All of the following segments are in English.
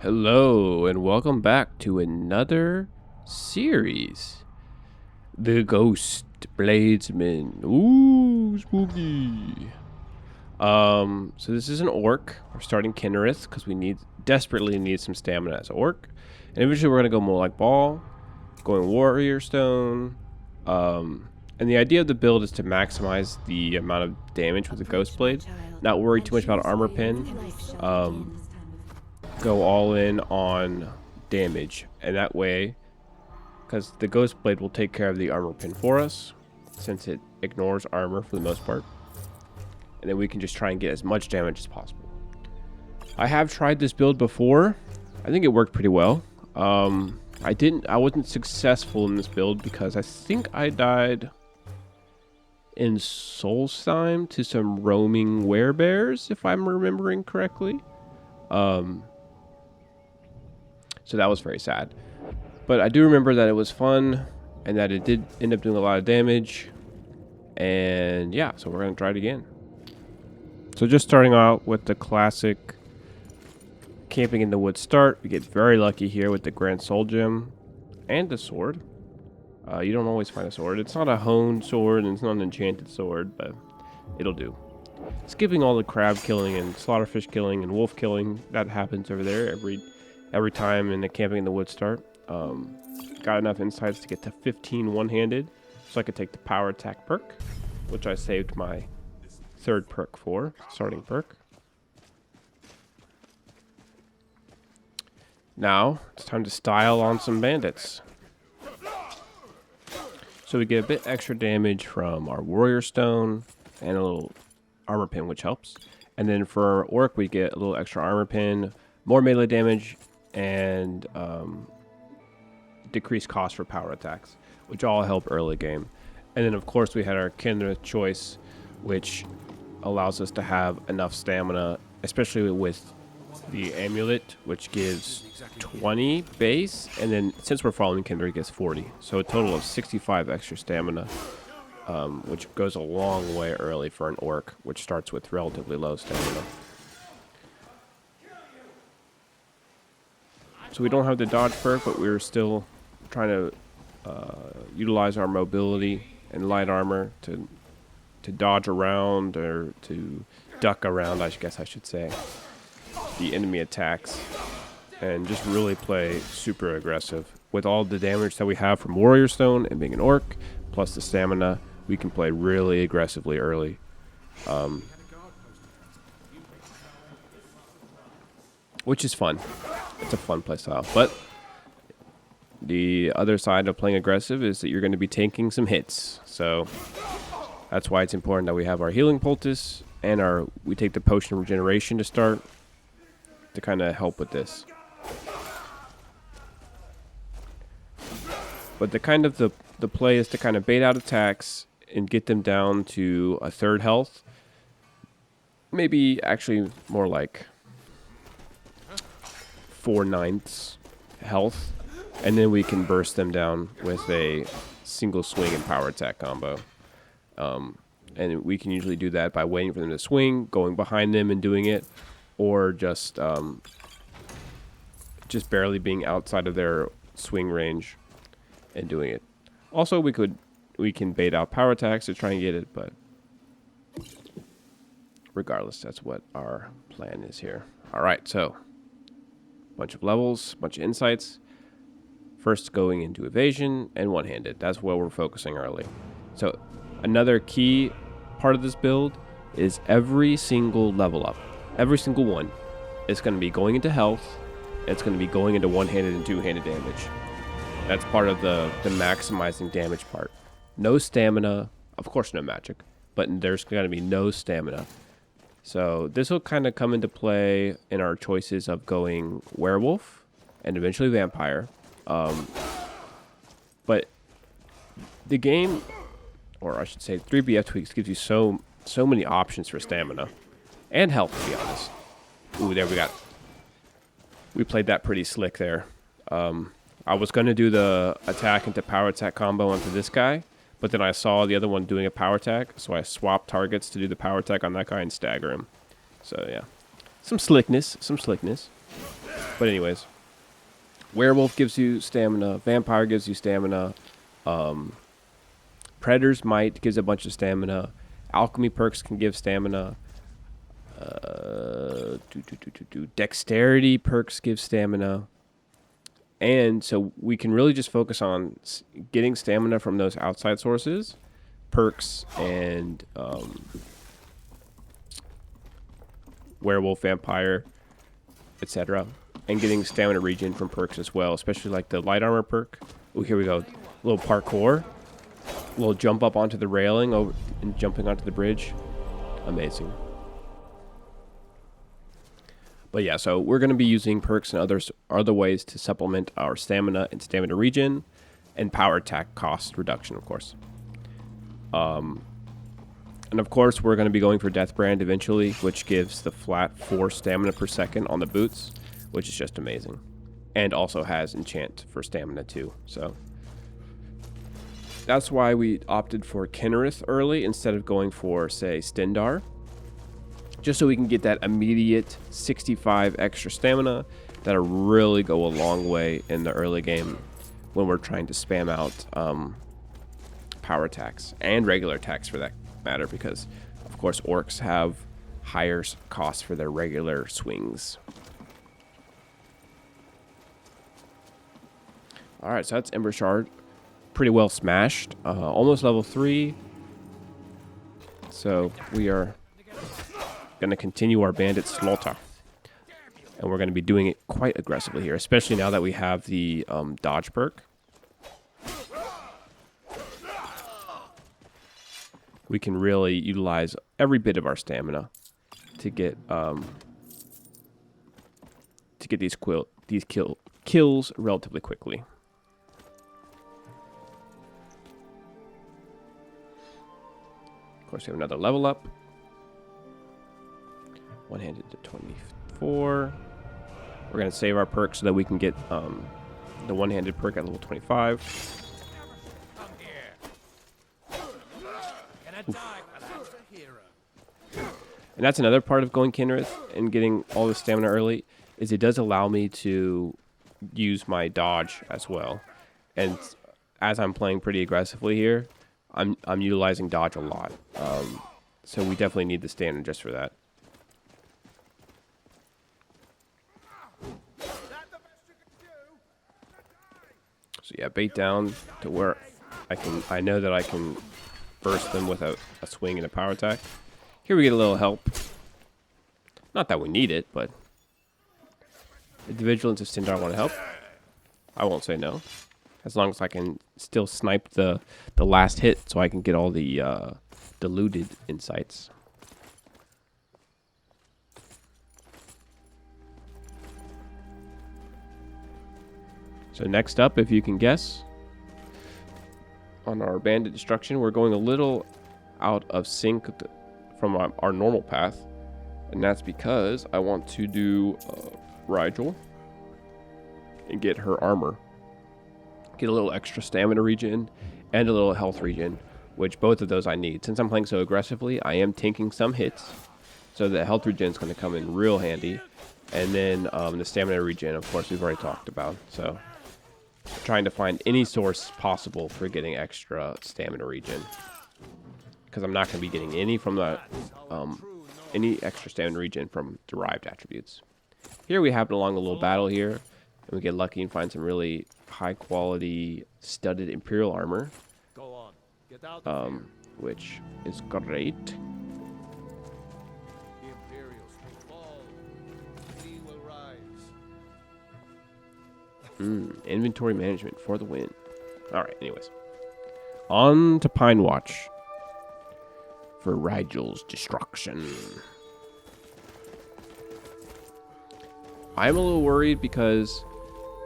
Hello and welcome back to another series. The Ghostbladesman. Ooh, spooky. So this is an orc. We're starting Kynareth because we desperately need some stamina as an orc. And eventually we're gonna go Molag Ball, going Warrior Stone. And the idea of the build is to maximize the amount of damage with the Ghost Blade. Not worry too much about armor pin. Go all in on damage, and that way, because the Ghost Blade will take care of the armor pin for us, since it ignores armor for the most part, and then we can just try and get as much damage as possible. I have tried this build before. I think it worked pretty well. I wasn't successful in this build because I think I died in Solstheim to some roaming werebears, if I'm remembering correctly. So that was very sad. But I do remember that it was fun and that it did end up doing a lot of damage. And yeah, so we're going to try it again. So just starting out with the classic camping in the woods start. We get very lucky here with the Grand Soul Gem and the sword. You don't always find a sword. It's not a honed sword and it's not an enchanted sword, but it'll do. Skipping all the crab killing and slaughterfish killing and wolf killing that happens over there every time in the camping in the woods start. Got enough insights to get to 15 one-handed, so I could take the power attack perk, which I saved my third perk for, starting perk. Now it's time to style on some bandits. So we get a bit extra damage from our warrior stone and a little armor pin, which helps. And then for our orc, we get a little extra armor pin, more melee damage, and decreased cost for power attacks, which all help early game. And then of course we had our Kynareth choice, which allows us to have enough stamina, especially with the amulet, which gives 20 base, and then since we're following Kynareth, it gets 40, so a total of 65 extra stamina, which goes a long way early for an orc, which starts with relatively low stamina. So we don't have the dodge perk, but we're still trying to utilize our mobility and light armor to dodge around, or to duck around, I guess I should say, the enemy attacks, and just really play super aggressive. With all the damage that we have from Warrior Stone and being an orc, plus the stamina, we can play really aggressively early. Which is fun. It's a fun playstyle. But the other side of playing aggressive is that you're going to be tanking some hits. So that's why it's important that we have our healing poultice and we take the potion of regeneration to start to kind of help with this. But the play is to kind of bait out attacks and get them down to a third health. Maybe actually more like 4/9 health, and then we can burst them down with a single swing and power attack combo. And we can usually do that by waiting for them to swing, going behind them and doing it, or just barely being outside of their swing range and doing it. Also, we can bait out power attacks to try and get it, but regardless, that's what our plan is here. All right, so bunch of levels, bunch of insights. First going into evasion and one-handed. That's where we're focusing early. So another key part of this build is every single level up. Every single one is going to be going into health. It's going to be going into one-handed and two-handed damage. That's part of the maximizing damage part. No stamina, of course no magic, but there's going to be no stamina. So this will kind of come into play in our choices of going werewolf and eventually vampire. But the game, or I should say 3bftweaks, gives you so many options for stamina and health, to be honest. Ooh, there we played that pretty slick there. I was going to do the attack into power attack combo onto this guy, but then I saw the other one doing a power attack, so I swapped targets to do the power attack on that guy and stagger him. So yeah, some slickness. But anyways, werewolf gives you stamina. Vampire gives you stamina. Predator's Might gives a bunch of stamina. Alchemy perks can give stamina. Dexterity perks give stamina. And so we can really just focus on getting stamina from those outside sources, perks, and werewolf, vampire, etc. And getting stamina regen from perks as well, especially like the light armor perk. Oh, here we go. A little parkour. A little jump up onto the railing over and jumping onto the bridge. Amazing. But yeah, so we're going to be using perks and other ways to supplement our stamina and stamina regen and power attack cost reduction, of course. And of course, we're going to be going for Deathbrand eventually, which gives the flat 4 stamina per second on the boots, which is just amazing. And also has enchant for stamina too. So that's why we opted for Kynareth early instead of going for, say, Stendarr. Just so we can get that immediate 65 extra stamina that'll really go a long way in the early game when we're trying to spam out power attacks and regular attacks for that matter, because of course orcs have higher costs for their regular swings. Alright, so that's Embershard. Pretty well smashed. Almost level 3. So we are going to continue our bandit slaughter. And we're going to be doing it quite aggressively here, especially now that we have the dodge perk. We can really utilize every bit of our stamina to get these kills relatively quickly. Of course, we have another level up. One-handed to 24. We're going to save our perk so that we can get the one-handed perk at level 25. And that's another part of going Kynareth and getting all the stamina early, is it does allow me to use my dodge as well. And as I'm playing pretty aggressively here, I'm utilizing dodge a lot. So we definitely need the stamina just for that. So yeah, bait down to where I know that I can burst them with a swing and a power attack. Here we get a little help. Not that we need it, but if the Vigilance of Stendarr want to help, I won't say no. As long as I can still snipe the last hit so I can get all the diluted insights. So next up, if you can guess, on our bandit destruction, we're going a little out of sync from our normal path, and that's because I want to do Rigel and get her armor, get a little extra stamina regen and a little health regen, which both of those I need. Since I'm playing so aggressively, I am tanking some hits, so the health regen is going to come in real handy, and then the stamina regen, of course, we've already talked about. So trying to find any source possible for getting extra stamina regen, because I'm not going to be getting any from the any extra stamina regen from derived attributes. Here we happen along a little battle here, and we get lucky and find some really high quality studded Imperial armor, which is great. Inventory management for the win. Alright, anyways. On to Pine Watch for Rigel's destruction. I'm a little worried because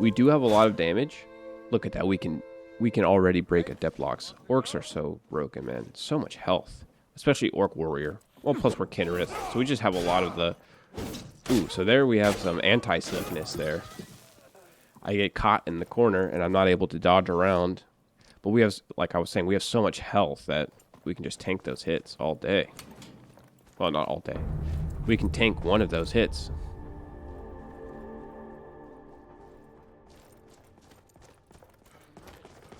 we do have a lot of damage. Look at that. We can already break adept locks. Orcs are so broken, man. So much health. Especially Orc Warrior. Well, plus we're Kynareth. So we just have a lot of the... Ooh, so there we have some anti-sneakiness there. I get caught in the corner, and I'm not able to dodge around. But we have, like I was saying, we have so much health that we can just tank those hits all day. Well, not all day. We can tank one of those hits.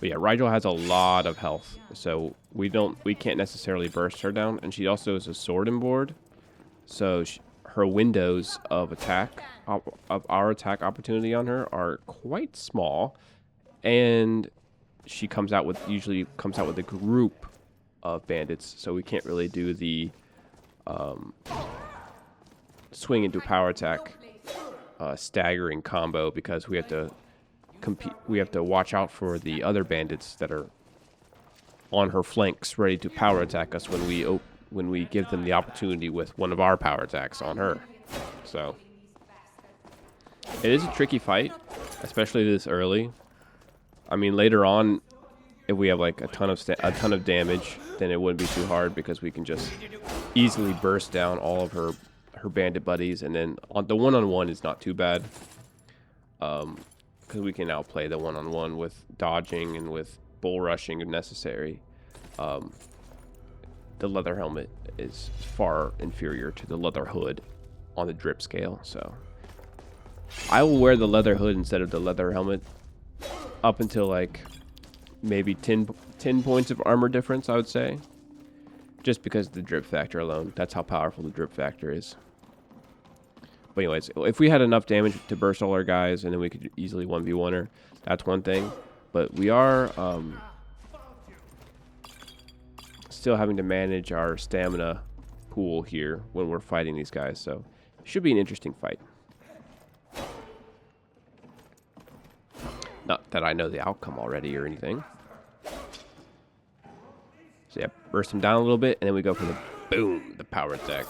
But yeah, Rigel has a lot of health, so we can't necessarily burst her down. And she also is a sword and board, so her windows of attack, of our attack opportunity on her, are quite small. And she usually comes out with a group of bandits, so we can't really do the swing into power attack staggering combo, because we have to compete. We have to watch out for the other bandits that are on her flanks, ready to power attack us when we give them the opportunity with one of our power attacks on her. So it is a tricky fight, especially this early. I mean, later on, if we have like a ton of damage, then it wouldn't be too hard, because we can just easily burst down all of her bandit buddies, and then on the one-on-one is not too bad, because we can outplay the one-on-one with dodging and with bull rushing if necessary. The leather helmet is far inferior to the leather hood on the drip scale, so I will wear the leather hood instead of the leather helmet up until like maybe 10 points of armor difference, I would say, just because of the drip factor alone. That's how powerful the drip factor is. But anyways, if we had enough damage to burst all our guys and then we could easily 1v1 her, that's one thing. But we are still having to manage our stamina pool here when we're fighting these guys, so it should be an interesting fight. Not that I know the outcome already or anything. So yeah, burst him down a little bit, and then we go for the boom, the power attack.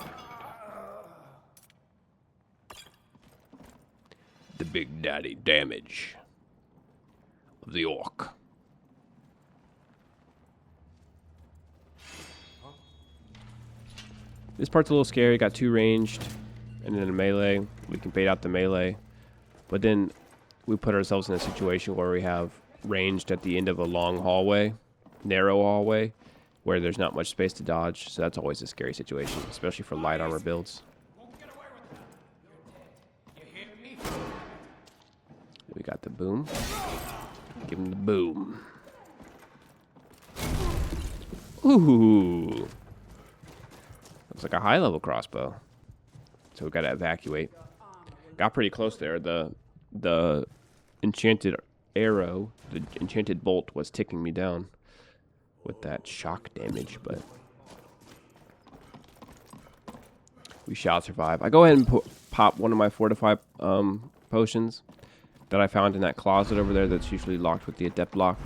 The big daddy damage of the orc. This part's a little scary. Got 2 ranged and then a melee. We can bait out the melee, but then we put ourselves in a situation where we have ranged at the end of a long hallway, narrow hallway, where there's not much space to dodge. So that's always a scary situation, especially for light armor builds. We got the boom. Give him the boom. Ooh. Looks like a high-level crossbow. So we got to evacuate. Got pretty close there. The enchanted arrow, the enchanted bolt, was ticking me down with that shock damage, but we shall survive. I go ahead and pop one of my fortify potions that I found in that closet over there that's usually locked with the adept lock.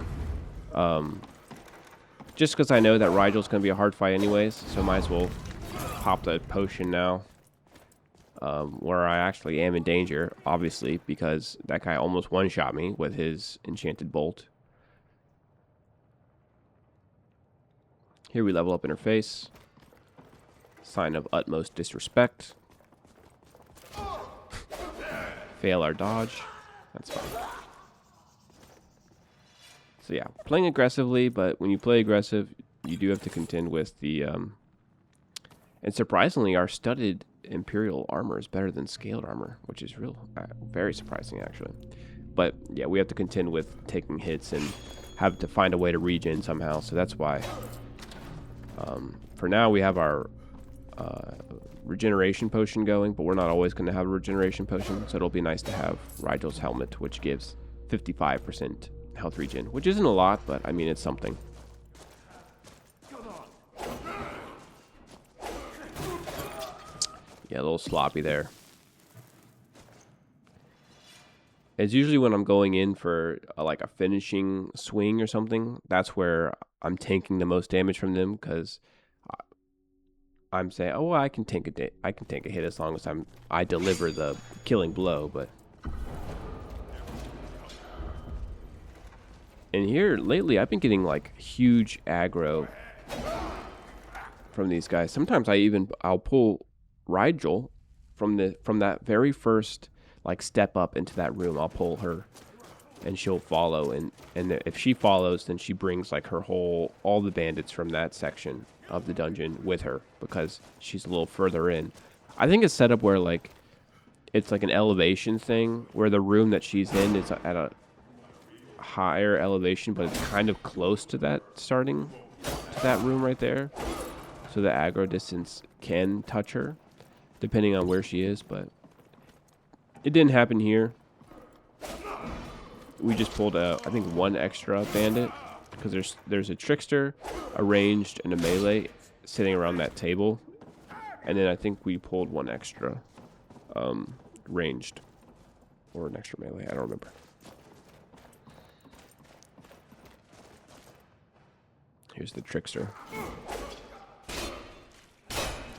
Just because I know that Rigel's going to be a hard fight anyways, so might as well pop the potion now. Where I actually am in danger, obviously, because that guy almost one-shot me with his enchanted bolt. Here we level up interface. Sign of utmost disrespect. Fail our dodge. That's fine. So yeah, playing aggressively, but when you play aggressive, you do have to contend with the... and surprisingly, our studded Imperial armor is better than scaled armor, which is very surprising, actually. But yeah, we have to contend with taking hits and have to find a way to regen somehow, so that's why. For now, we have our regeneration potion going, but we're not always going to have a regeneration potion, so it'll be nice to have Rigel's helmet, which gives 55% health regen, which isn't a lot, but I mean, it's something. Yeah, a little sloppy there. It's usually when I'm going in for like a finishing swing or something, that's where I'm tanking the most damage from them, because I'm saying, oh, well, I can tank a hit as long as I deliver the killing blow. But and here lately, I've been getting like huge aggro from these guys. Sometimes I'll pull Rigel from that very first like step up into that room. I'll pull her and she'll follow, and if she follows, then she brings like all the bandits from that section of the dungeon with her, because she's a little further in. I think it's set up where like it's like an elevation thing, where the room that she's in is at a higher elevation, but it's kind of close to that starting to that room right there. So the aggro distance can touch her, depending on where she is, but it didn't happen here. We just pulled I think one extra bandit, because there's a trickster, a ranged, and a melee sitting around that table, and then I think we pulled one extra ranged, or an extra melee, I don't remember. Here's the trickster.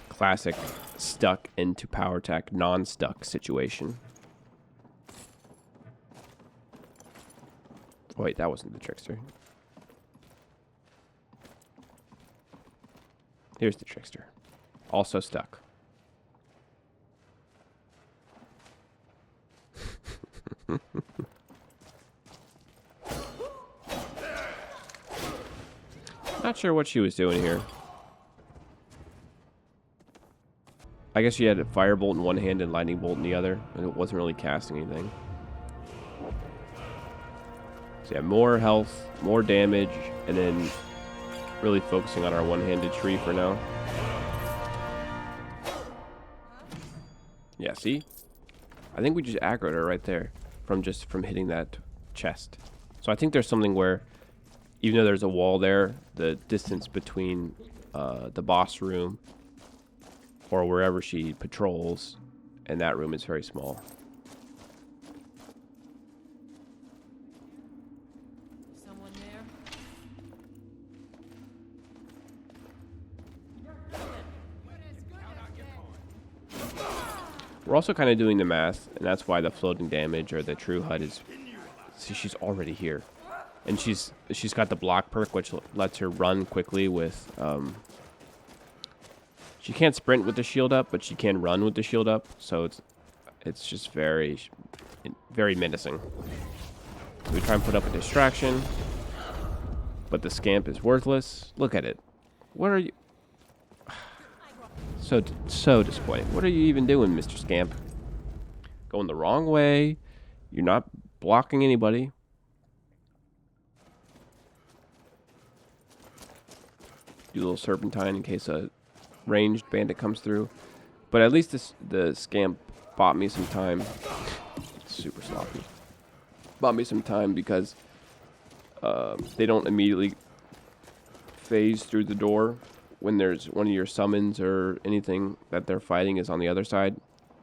Classic stuck into power attack, non-stuck situation. Wait, that wasn't the trickster. Here's the trickster. Also stuck. Not sure what she was doing here. I guess she had a firebolt in one hand and lightning bolt in the other, and it wasn't really casting anything. So yeah, more health, more damage, and then really focusing on our one-handed tree for now. Yeah, see? I think we just aggroed her right there from hitting that chest. So I think there's something where, even though there's a wall there, the distance between the boss room or wherever she patrols and that room is very small. Someone there? We're also kind of doing the math, and that's why the floating damage or the true HUD is... See, she's already here. And she's got the block perk, which lets her run quickly with... she can't sprint with the shield up, but she can run with the shield up. So it's just very, very menacing. So we try and put up a distraction, but the scamp is worthless. Look at it. What are you... So disappointing. What are you even doing, Mr. Scamp? Going the wrong way. You're not blocking anybody. Do a little serpentine in case a ranged bandit comes through. But at least the scamp bought me some time. It's super sloppy. Bought me some time because they don't immediately phase through the door when there's one of your summons or anything that they're fighting is on the other side.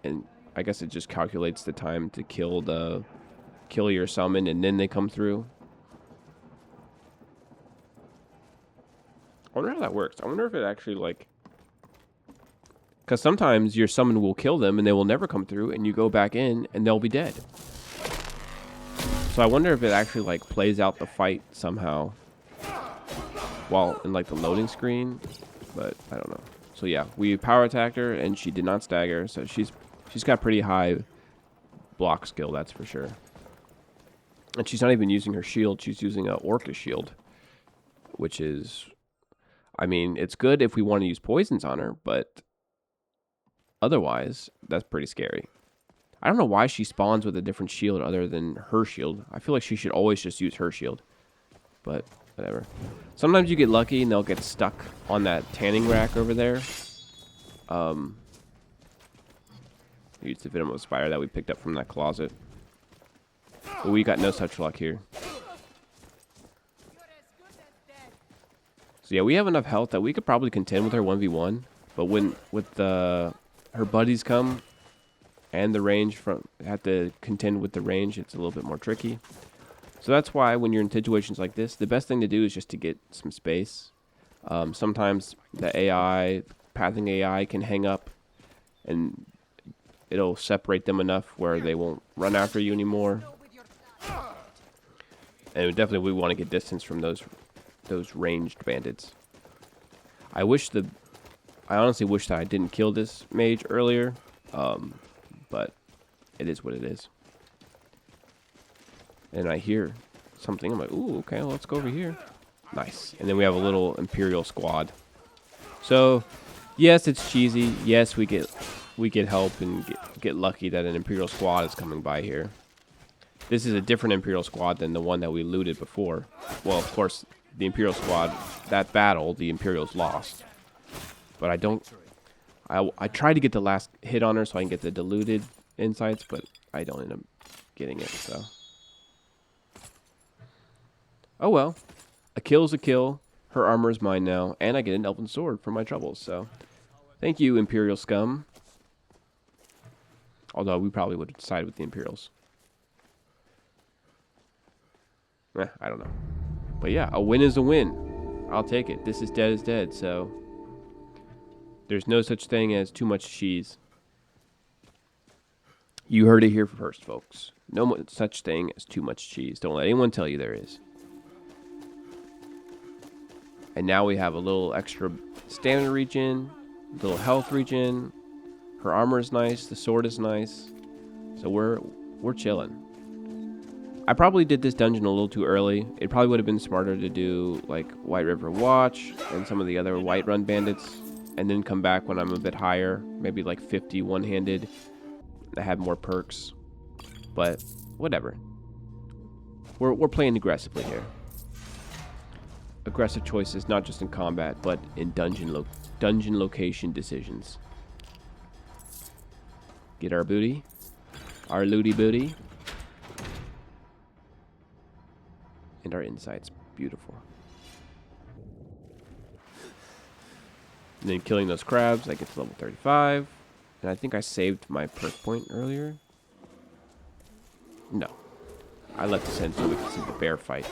And I guess it just calculates the time to kill your summon and then they come through. I wonder how that works. I wonder if it actually, like... Because sometimes your summon will kill them and they will never come through, and you go back in and they'll be dead. So I wonder if it actually, like, plays out the fight somehow while in, like, the loading screen. But I don't know. So yeah, we power attacked her and she did not stagger. So she's got pretty high block skill, that's for sure. And she's not even using her shield. She's using a Orca shield, which is... I mean, it's good if we want to use poisons on her, but otherwise, that's pretty scary. I don't know why she spawns with a different shield other than her shield. I feel like she should always just use her shield, but whatever. Sometimes you get lucky and they'll get stuck on that tanning rack over there. Use the venomous spider that we picked up from that closet. But we got no such luck here. So yeah, we have enough health that we could probably contend with her 1v1. But when her buddies come and the range have to contend with the range, it's a little bit more tricky. So that's why when you're in situations like this, the best thing to do is just to get some space. Sometimes the AI, pathing AI can hang up and it'll separate them enough where they won't run after you anymore. And definitely we want to get distance from those ranged bandits. I honestly wish that I didn't kill this mage earlier, but it is what it is. And I hear something. I'm like, ooh, okay, let's go over here. Nice. And then we have a little Imperial squad. So, yes, it's cheesy. Yes, we get help and get lucky that an Imperial squad is coming by here. This is a different Imperial squad than the one that we looted before. Well, of course, the Imperial squad, that battle, the Imperials lost. But I don't... I tried to get the last hit on her so I can get the diluted insights, but I don't end up getting it, so... Oh well. A kill's a kill. Her armor is mine now, and I get an elven sword for my troubles, so... Thank you, Imperial scum. Although we probably would have sided with the Imperials. I don't know. But yeah, a win is a win. I'll take it. This is dead, so... There's no such thing as too much cheese. You heard it here first, folks. No such thing as too much cheese. Don't let anyone tell you there is. And now we have a little extra stamina regen, a little health regen. Her armor is nice. The sword is nice. So we're chilling. I probably did this dungeon a little too early. It probably would have been smarter to do like White River Watch and some of the other Whiterun bandits, and then come back when I'm a bit higher, maybe like 50 one-handed. I have more perks, but whatever. We're playing aggressively here. Aggressive choices, not just in combat, but in dungeon location decisions. Get our booty, our looty booty, and our insights. Beautiful. And then killing those crabs, I get to level 35. And I think I saved my perk point earlier. No. I left this in so we could see the bear fight.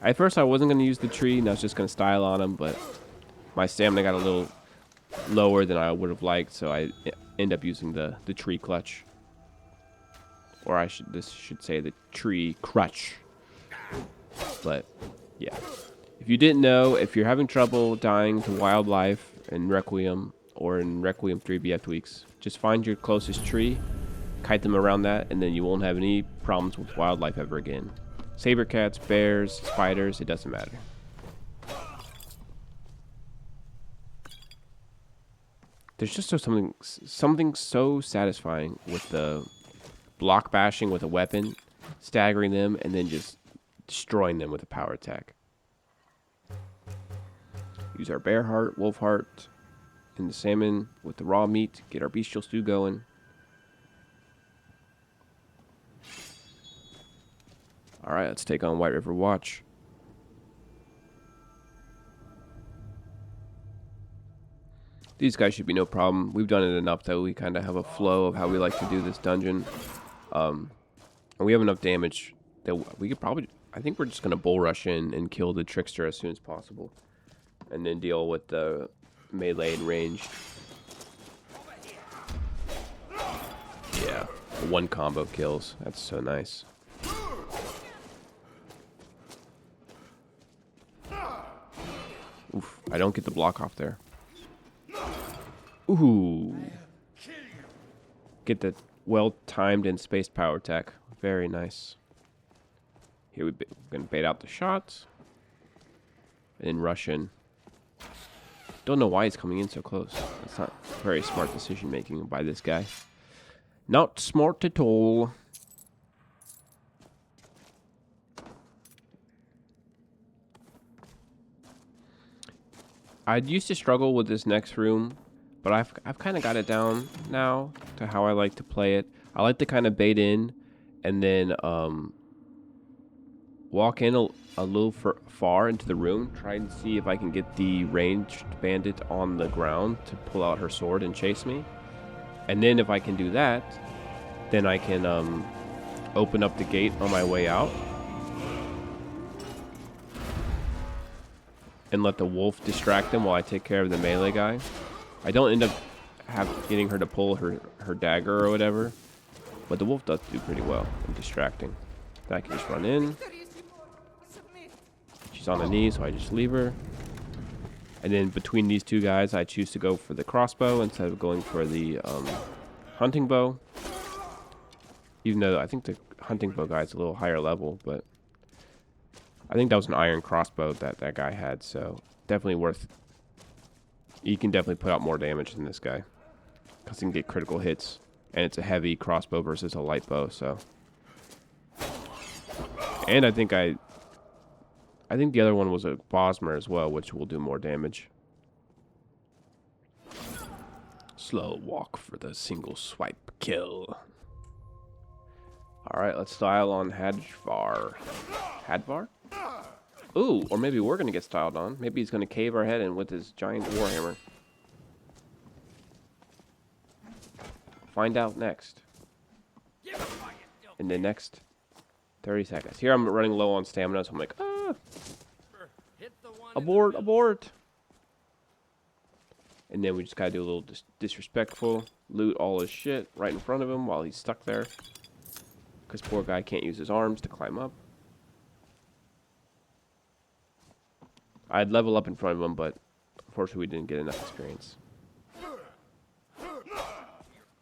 At first I wasn't going to use the tree, and I was just going to style on him, but my stamina got a little lower than I would have liked, so I end up using the tree clutch. Or this should say the tree crutch. But, yeah. If you didn't know, if you're having trouble dying to wildlife in Requiem or in Requiem 3bftweaks, just find your closest tree, kite them around that, and then you won't have any problems with wildlife ever again. Saber cats, bears, spiders, it doesn't matter. There's just something so satisfying with the block bashing with a weapon, staggering them, and then just destroying them with a power attack. Use our bear heart, wolf heart, and the salmon with the raw meat. Get our beastial stew going. Alright, let's take on White River Watch. These guys should be no problem. We've done it enough that we kind of have a flow of how we like to do this dungeon. And we have enough damage that we could probably... I think we're just going to bull rush in and kill the trickster as soon as possible. And then deal with the melee and ranged. Yeah, one combo kills. That's so nice. Oof, I don't get the block off there. Ooh. Get the well-timed and spaced power attack. Very nice. Here we're going to bait out the shots. And then rush in. Don't know why he's coming in so close. That's not very smart decision making by this guy. Not smart at all. I used to struggle with this next room, but I've kind of got it down now to how I like to play it. I like to kind of bait in and then walk in a little far into the room, try and see if I can get the ranged bandit on the ground to pull out her sword and chase me. And then if I can do that, then I can open up the gate on my way out and let the wolf distract them while I take care of the melee guy. I don't end up getting her to pull her dagger or whatever, but the wolf does do pretty well in distracting. Then I can just run in. She's on the knee, so I just leave her. And then between these two guys, I choose to go for the crossbow instead of going for the hunting bow. Even though I think the hunting bow guy is a little higher level, but I think that was an iron crossbow that guy had, so definitely worth. He can definitely put out more damage than this guy because he can get critical hits And it's a heavy crossbow versus a light bow, so. And I think the other one was a Bosmer as well, which will do more damage. Slow walk for the single swipe kill. Alright, let's style on Hadvar. Hadvar? Ooh, or maybe we're going to get styled on. Maybe he's going to cave our head in with his giant warhammer. Find out next. In the next 30 seconds. Here I'm running low on stamina, so I'm like, ah! Abort, abort! And then we just gotta do a little disrespectful. Loot all his shit right in front of him while he's stuck there. Because poor guy can't use his arms to climb up. I'd level up in front of him, but unfortunately we didn't get enough experience.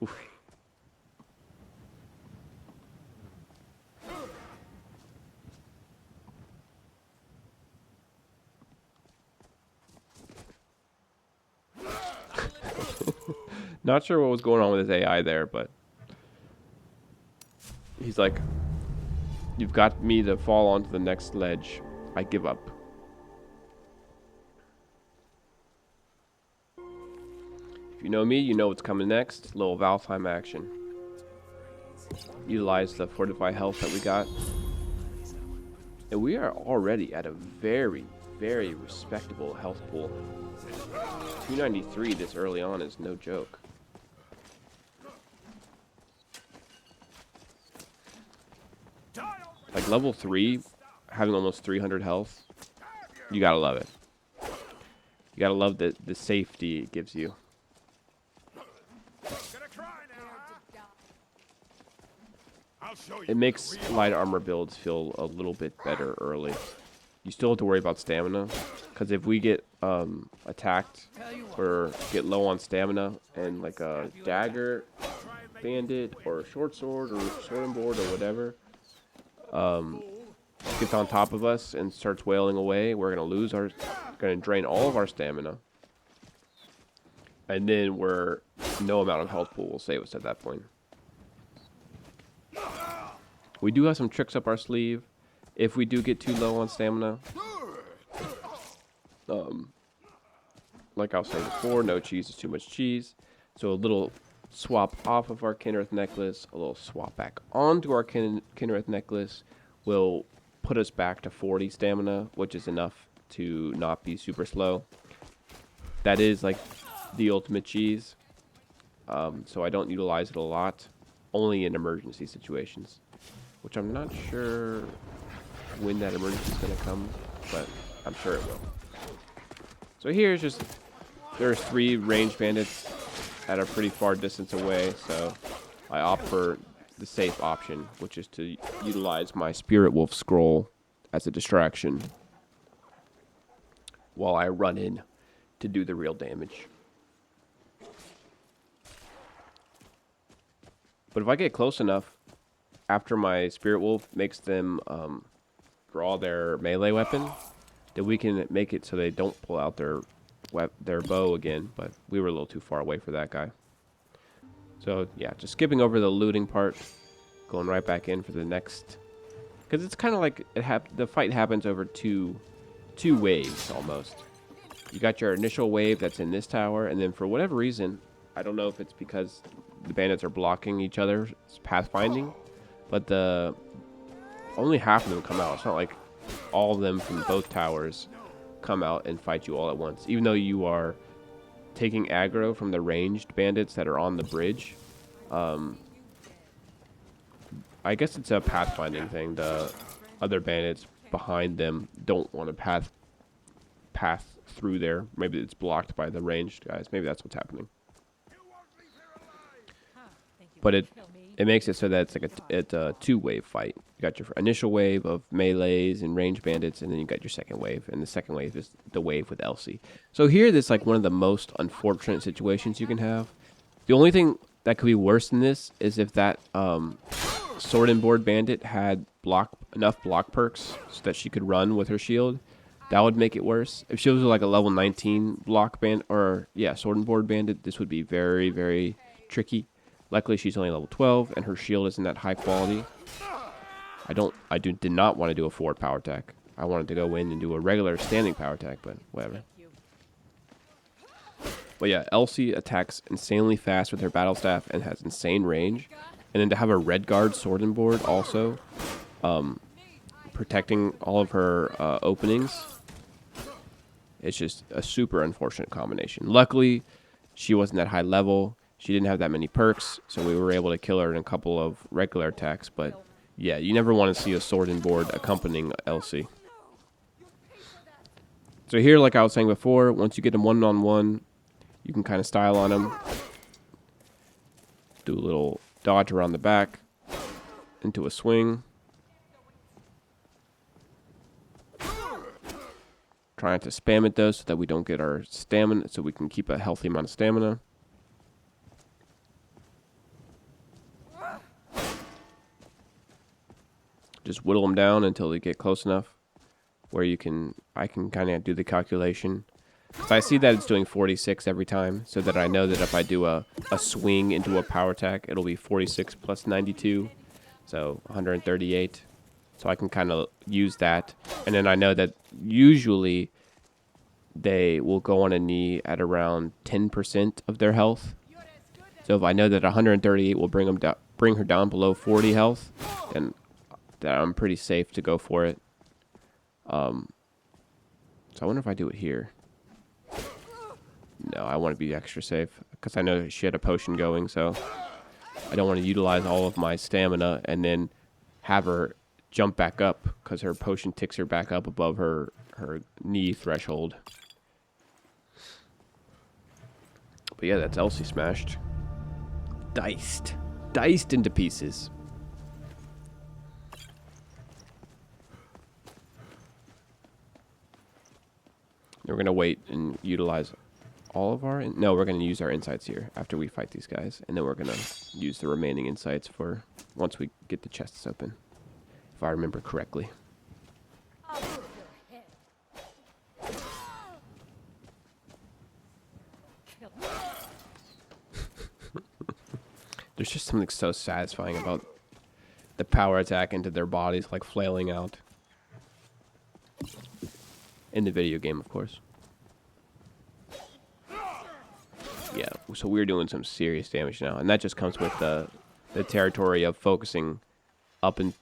Oof. Not sure what was going on with his AI there, but he's like, you've got me to fall onto the next ledge. I give up. If you know me, you know what's coming next. Little Valtheim action. Utilize the fortified health that we got. And we are already at a very, very respectable health pool. 293 this early on is no joke. Like level 3, having almost 300 health, you gotta love it. You gotta love the safety it gives you. It makes light armor builds feel a little bit better early. You still have to worry about stamina, because if we get attacked or get low on stamina and like a dagger bandit or a short sword or sword and board or whatever gets on top of us and starts wailing away, we're gonna drain all of our stamina, and then no amount of health pool will save us at that point. We do have some tricks up our sleeve if we do get too low on stamina. Like I was saying before, no cheese is too much cheese. So a little swap off of our Kynareth necklace, a little swap back onto our Kynareth necklace will put us back to 40 stamina, which is enough to not be super slow. That is like the ultimate cheese. So I don't utilize it a lot, only in emergency situations, which I'm not sure when that emergency is going to come, but I'm sure it will. So here's just, there's 3 ranged bandits at a pretty far distance away, so I opt for the safe option, which is to utilize my Spirit Wolf scroll as a distraction while I run in to do the real damage. But if I get close enough, after my Spirit Wolf makes them draw their melee weapon, then we can make it so they don't pull out their bow again. But we were a little too far away for that guy. So yeah, just skipping over the looting part, going right back in for the next, because it's kind of like the fight happens over two waves almost. You got your initial wave that's in this tower, and then for whatever reason, I don't know if it's because the bandits are blocking each other's pathfinding, but only half of them come out. It's not like all of them from both towers come out and fight you all at once, even though you are taking aggro from the ranged bandits that are on the bridge. I guess it's a pathfinding thing. The other bandits behind them don't want to path through there. Maybe it's blocked by the ranged guys. Maybe that's what's happening. But it makes it so that it's a two-wave fight. You got your initial wave of melees and ranged bandits, and then you got your second wave. And the second wave is the wave with Elsie. So here, this is like one of the most unfortunate situations you can have. The only thing that could be worse than this is if that sword and board bandit had enough block perks so that she could run with her shield. That would make it worse. If she was like a level 19 block sword and board bandit, this would be very, very tricky. Luckily, she's only level 12, and her shield isn't that high quality. Did not want to do a forward power attack. I wanted to go in and do a regular standing power attack, but whatever. But yeah, Elsie attacks insanely fast with her battle staff and has insane range. And then to have a red guard sword and board also, protecting all of her openings, it's just a super unfortunate combination. Luckily, she wasn't that high level. She didn't have that many perks, so we were able to kill her in a couple of regular attacks. But yeah, you never want to see a sword and board accompanying Elsie. So here, like I was saying before, once you get them one-on-one, you can kind of style on them. Do a little dodge around the back into a swing. Try not to spam it though, so that we don't get our stamina, so we can keep a healthy amount of stamina. Just whittle them down until they get close enough where I can kind of do the calculation. So I see that it's doing 46 every time, so that I know that if I do a swing into a power attack, it'll be 46 plus 92, so 138. So I can kind of use that. And then I know that usually they will go on a knee at around 10% of their health. So if I know that 138 will bring her down below 40 health, then I'm pretty safe to go for it. So I wonder if I do it here. No, I want to be extra safe because I know she had a potion going, so I don't want to utilize all of my stamina and then have her jump back up because her potion ticks her back up above her knee threshold. But yeah, that's Elsie smashed. Diced into pieces. We're going to wait and utilize all of our... No, we're going to use our insights here after we fight these guys. And then we're going to use the remaining insights for once we get the chests open. If I remember correctly. There's just something so satisfying about the power attack into their bodies, like flailing out. In the video game, of course. Yeah, so we're doing some serious damage now. And that just comes with the territory of focusing up and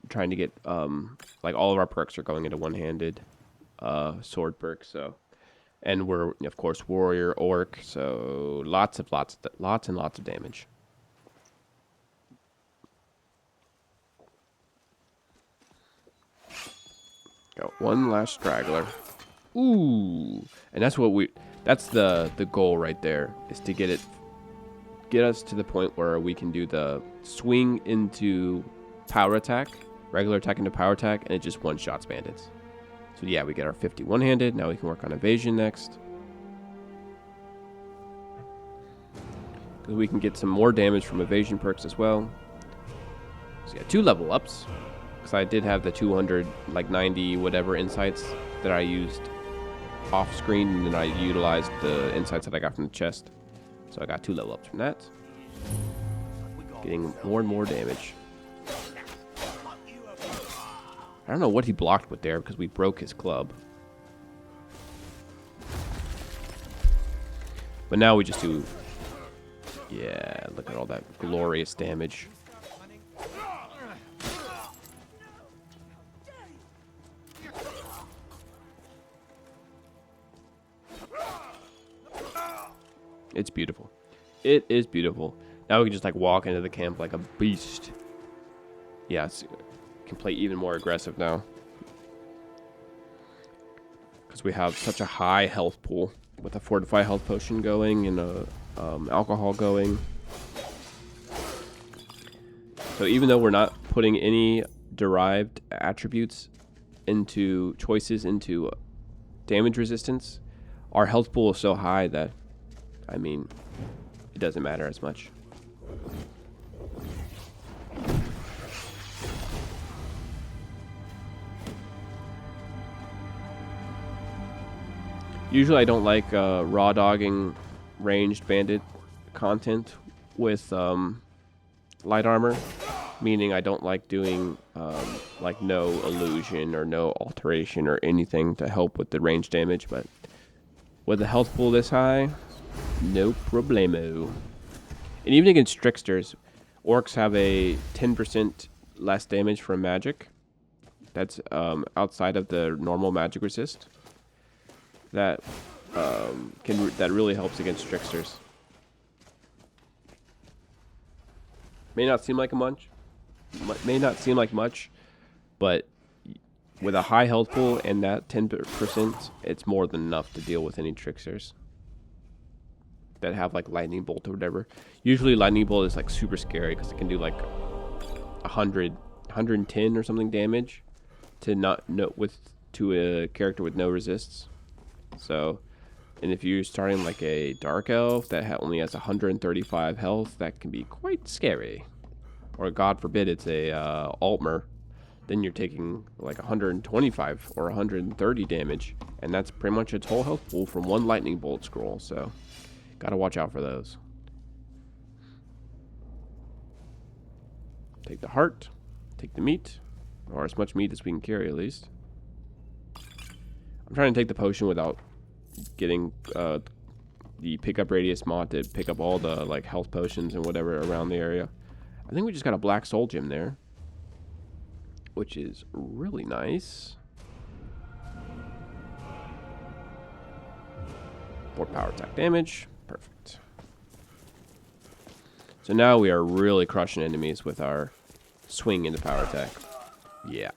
trying to get... like, all of our perks are going into one-handed sword perks, so... And we're, of course, warrior, orc, so lots and lots of damage. Got one last straggler. Ooh, and that's what that's the goal right there, is to get us to the point where we can do the swing into power attack, regular attack into power attack, and it just one-shots bandits. So yeah, we get our 50 one-handed. Now we can work on evasion next. Because we can get some more damage from evasion perks as well. So yeah, 2 level ups. Because I did have the 200, like 90 whatever insights that I used off screen, and then I utilized the insights that I got from the chest. So I got 2 level ups from that. Getting more and more damage. I don't know what he blocked with there because we broke his club. But now we just do... Yeah, look at all that glorious damage. It's beautiful. It is beautiful. Now we can just like walk into the camp like a beast. Yeah, can play even more aggressive now. Because we have such a high health pool with a fortify health potion going and a alcohol going. So even though we're not putting any derived attributes into choices into damage resistance, our health pool is so high that, I mean, it doesn't matter as much. Usually I don't like raw dogging ranged bandit content with light armor, meaning I don't like doing like no illusion or no alteration or anything to help with the range damage, but with a health pool this high, no problemo. And even against tricksters, orcs have a 10% less damage from magic. That's outside of the normal magic resist. That that really helps against tricksters. May not seem like much, but with a high health pool and that 10%, it's more than enough to deal with any tricksters that have like lightning bolt or whatever. Usually lightning bolt is like super scary because it can do like 110 or something damage to a character with no resists. So, and if you're starting like a dark elf that only has 135 health, that can be quite scary. Or God forbid it's a Altmer, then you're taking like 125 or 130 damage, and that's pretty much its whole health pool from one lightning bolt scroll. So, gotta watch out for those. Take the heart, take the meat, or as much meat as we can carry at least. I'm trying to take the potion without getting the pickup radius mod to pick up all the like health potions and whatever around the area. I think we just got a black soul gem there, which is really nice. More power attack damage. Perfect. So now we are really crushing enemies with our swing into power attack. Yeah.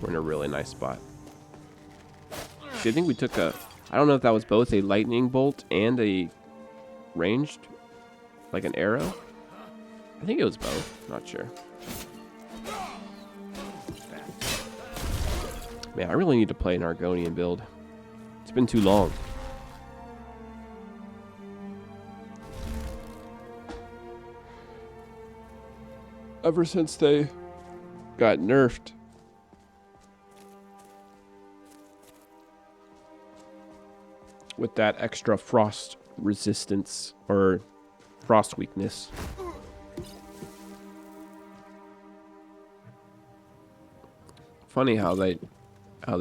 We're in a really nice spot. See, I think we took a... I don't know if that was both a lightning bolt and a ranged, like an arrow. I think it was both. Not sure. Man, I really need to play an Argonian build. It's been too long. Ever since they got nerfed. With that extra frost resistance or frost weakness. Funny how they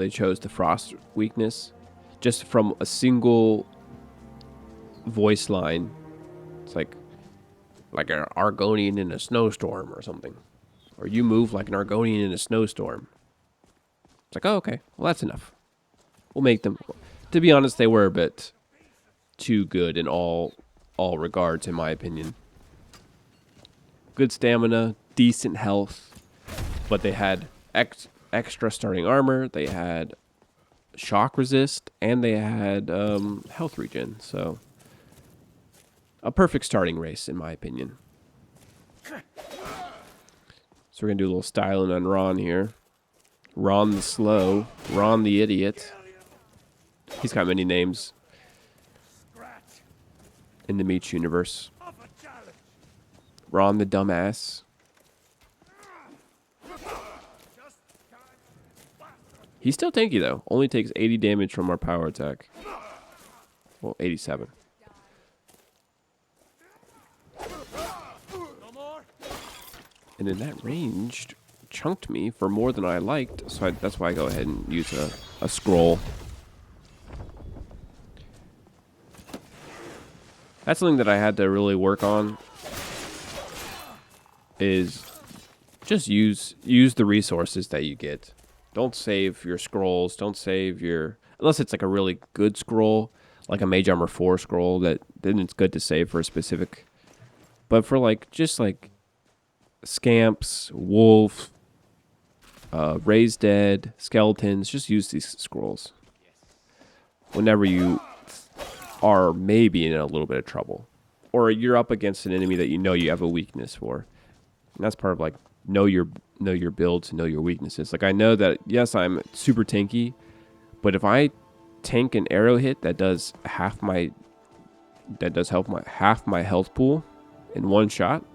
chose the frost weakness just from a single voice line. It's like an Argonian in a snowstorm or something. Or you move like an Argonian in a snowstorm. It's like, oh, okay. Well, that's enough. We'll make them... To be honest, they were a bit too good in all regards, in my opinion. Good stamina, decent health, but they had extra starting armor, they had shock resist, and they had health regen. So, a perfect starting race, in my opinion. So we're going to do a little styling on Ron here. Ron the Slow, Ron the Idiot. He's got many names in the Meech universe. Ron the Dumbass. He's still tanky though. Only takes 80 damage from our power attack. Well, 87. And then that ranged chunked me for more than I liked, so that's why I go ahead and use a scroll. That's something that I had to really work on, is just use the resources that you get. Don't save your scrolls. Don't save your... Unless it's like a really good scroll, like a Mage Armor 4 scroll, then it's good to save for a specific... But for like, just like scamps, wolf, raised dead, skeletons, just use these scrolls. Whenever you... are maybe in a little bit of trouble, or you're up against an enemy that you know you have a weakness for, and that's part of like know your builds, know your weaknesses. Like I know that yes, I'm super tanky, but if I tank an arrow hit that does half my health pool in one shot,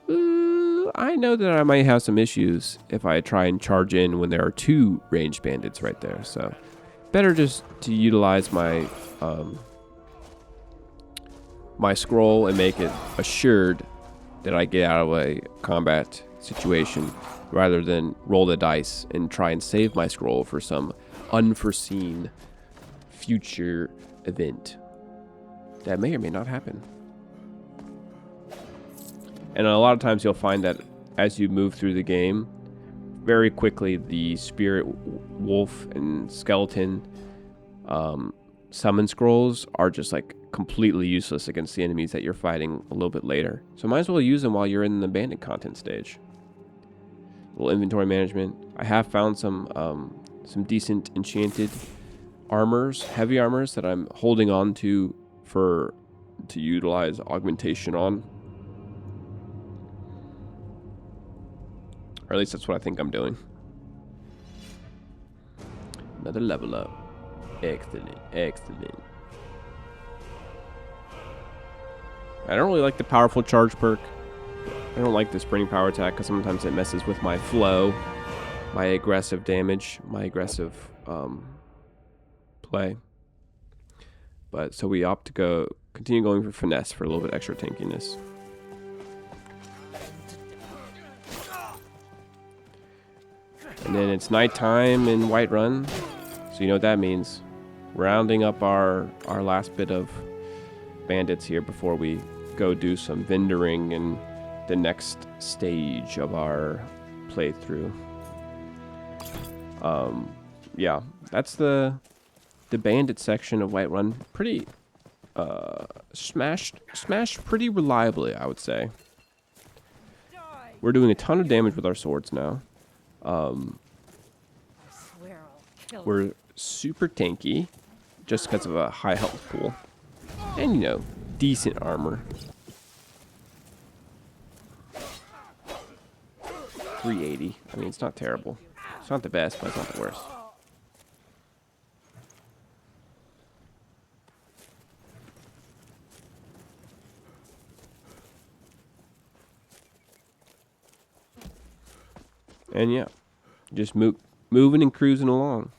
I know that I might have some issues if I try and charge in when there are two ranged bandits right there. So better just to utilize my my scroll and make it assured that I get out of a combat situation rather than roll the dice and try and save my scroll for some unforeseen future event that may or may not happen. And a lot of times you'll find that as you move through the game, very quickly the spirit wolf and skeleton summon scrolls are just like completely useless against the enemies that you're fighting a little bit later. So might as well use them while you're in the bandit content stage. A little inventory management. I have found some decent enchanted armors, heavy armors that I'm holding on to utilize augmentation on. Or at least that's what I think I'm doing. Another level up. Excellent, excellent. I don't really like the powerful charge perk. I don't like the sprinting power attack because sometimes it messes with my flow, my aggressive damage, my aggressive play. But so we opt to continue going for finesse for a little bit extra tankiness. And then it's nighttime in Whiterun, so you know what that means. Rounding up our last bit of bandits here before we go do some vendoring in the next stage of our playthrough. Yeah, that's the bandit section of Whiterun. Pretty smashed pretty reliably, I would say. We're doing a ton of damage with our swords now. We're super tanky just because of a high health pool. And, you know, decent armor. 380. I mean, it's not terrible. It's not the best, but it's not the worst. And yeah, just moving and cruising along.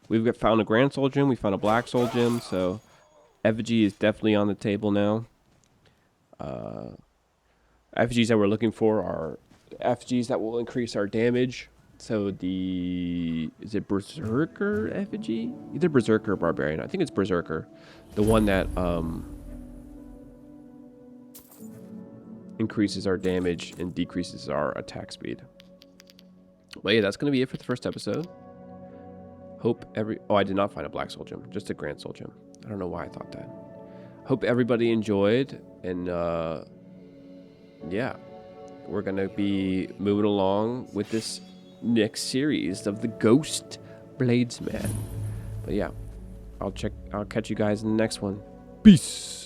We've found a Grand Soul Gem. We found a Black Soul Gem. So effigy is definitely on the table now. Effigies that we're looking for are effigies that will increase our damage. So is it Berserker effigy? Either Berserker or Barbarian. I think it's Berserker. The one that increases our damage and decreases our attack speed. But yeah, that's going to be it for the first episode. I did not find a Black Soul Gem, just a Grand Soul Gem. I don't know why I thought that. Hope everybody enjoyed, and yeah, we're going to be moving along with this next series of the Ghostbladesman. But yeah, I'll catch you guys in the next one. Peace.